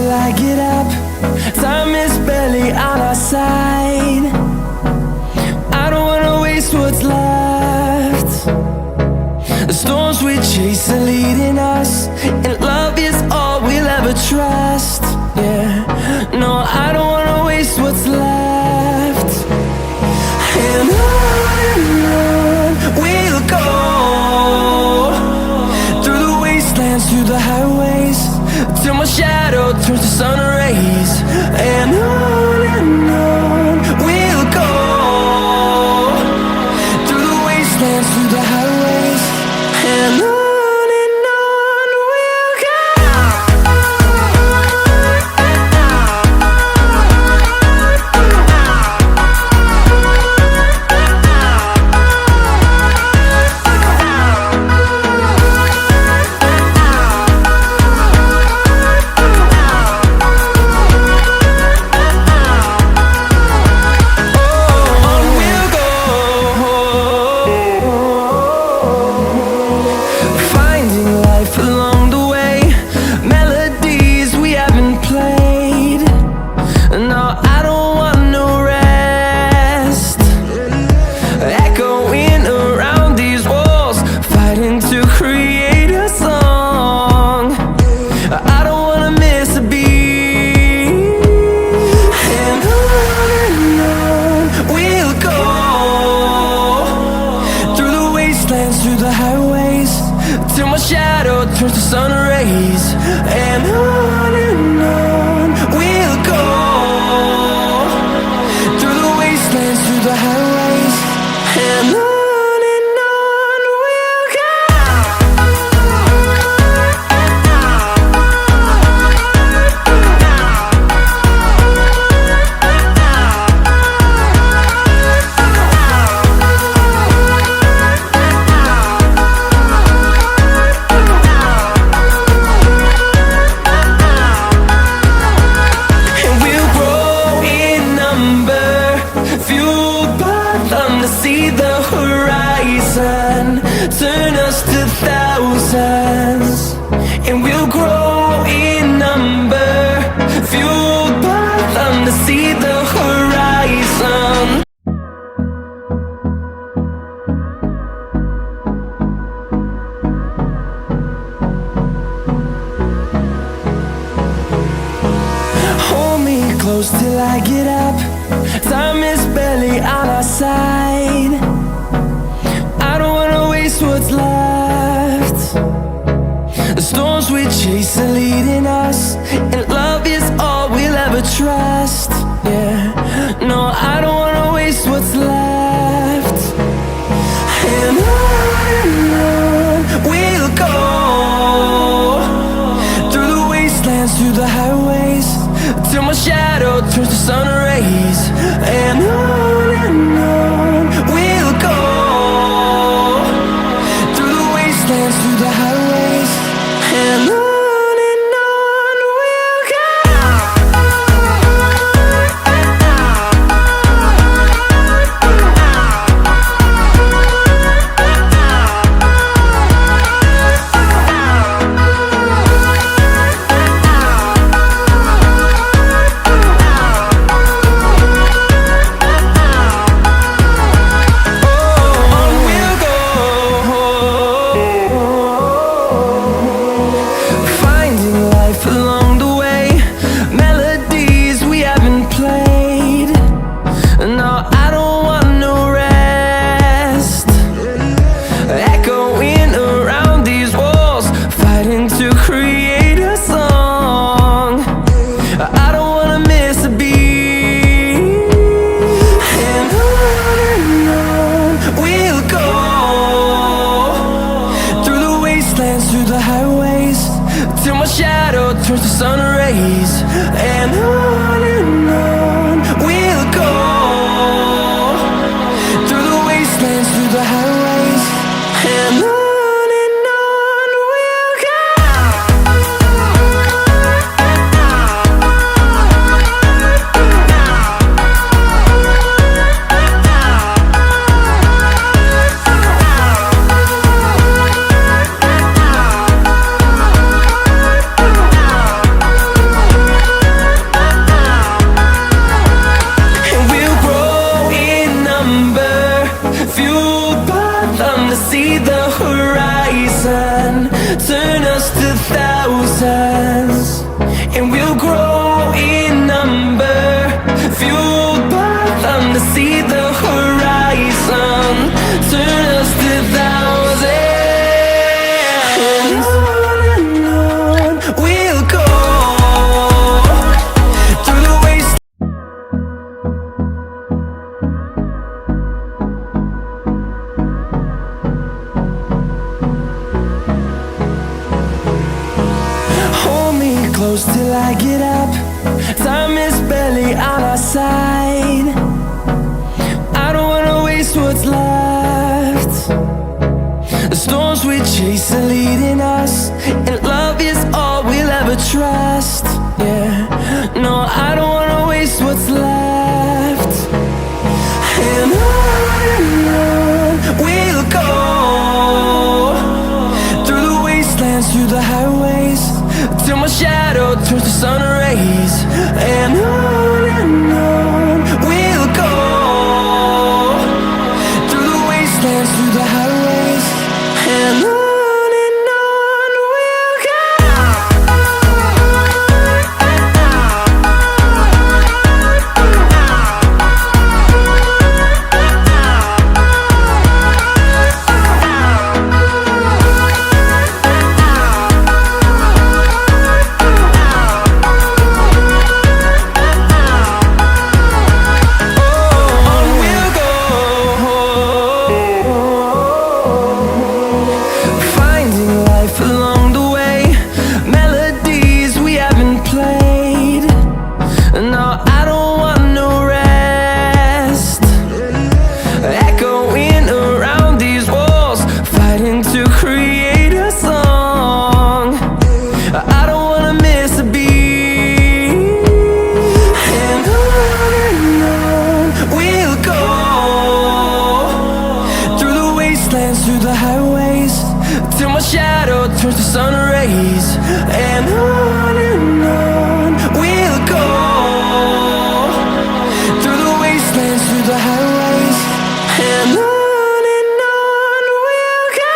till I get up. Time is barely on our side. I don't wanna waste what's left. The storms we chase are leading us, and love is all we'll ever trust. Yeah, no, I don't wanna waste what's left. And on we'll go, through the wastelands, through the highways, till my shadow turns to sun rays. And on we'll go, through the wastelands, through the highways, and on we'll go. Through the highways, till my shadow turns to sun rays. And on we'll go, through the wastelands, through the highways, and on we'll go. See the horizon turn us to thousands, and we'll grow in number, fueled by them to see the horizon. Hold me close till I get up. Time is barely on our side. I don't wanna waste what's left. The storms we chase are leading us, and love is all we'll ever trust. Yeah, no, I don't wanna waste what's left. And on we'll go, through the wastelands, through the highways, till my shadow turns to sun rays. And on we'll go, through the wastelands, through the highways, and on. Through the highways, till my shadow turns to sun rays. And on we'll go, through the wastelands, through the highways, and on. I get up. Time is barely on our side. I don't wanna waste what's left. The storms we chase are leading us, and love is all we'll ever trust. Yeah, no, I don't wanna waste what's left. And on we'll go, through the wastelands, through the highways, till my shadow turns to sun rays. And on we'll go, through the wastelands, through the highways, and on we'll go. Through the highways, till my shadow turns to sun rays. And on we'll go, through the wastelands, through the highways, and on we'll go.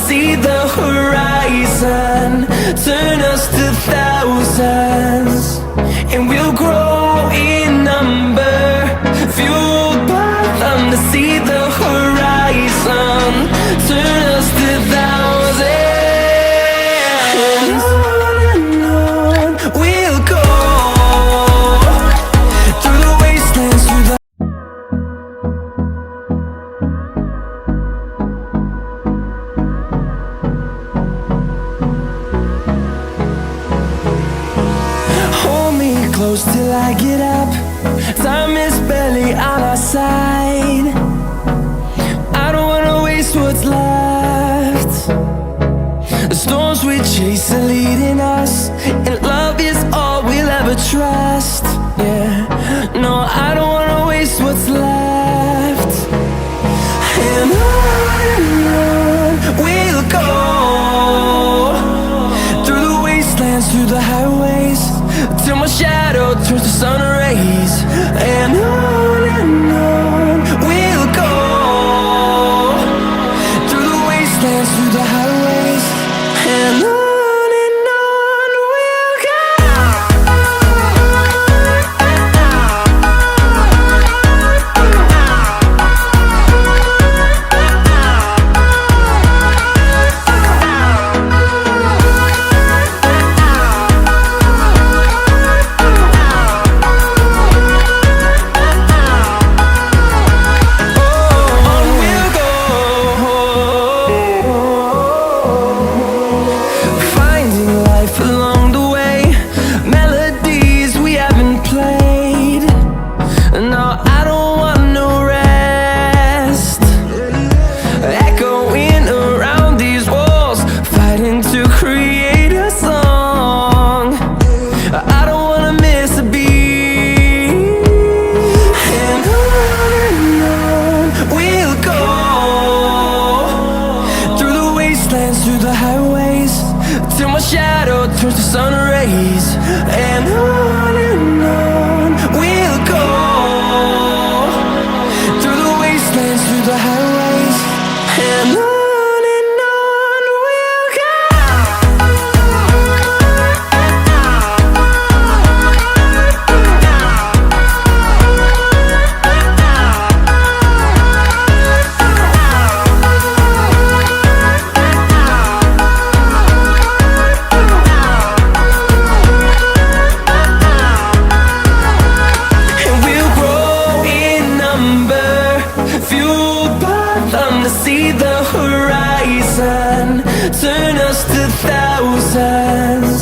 See the horizon, turn us to thousands, and we'll grow in number, fueled by them. To see the horizon, turn us to thousands, and on we'll go, through the wastelands, through the close till I get up. Time is barely on our side. I don't wanna waste what's left. The storms we chase are leading us, and love is all we'll ever trust. Yeah, no, I don't wanna waste what's left. And on we'll go, through the wastelands, through the highways, till my shadow turns to sun rays. And on we'll go, through the wastelands, through the highways, and on we'll go. Shadow turns to sun rays. And on we'll go, through the wastelands, through the highways, and on we'll go. the horizon, turn us to thousands.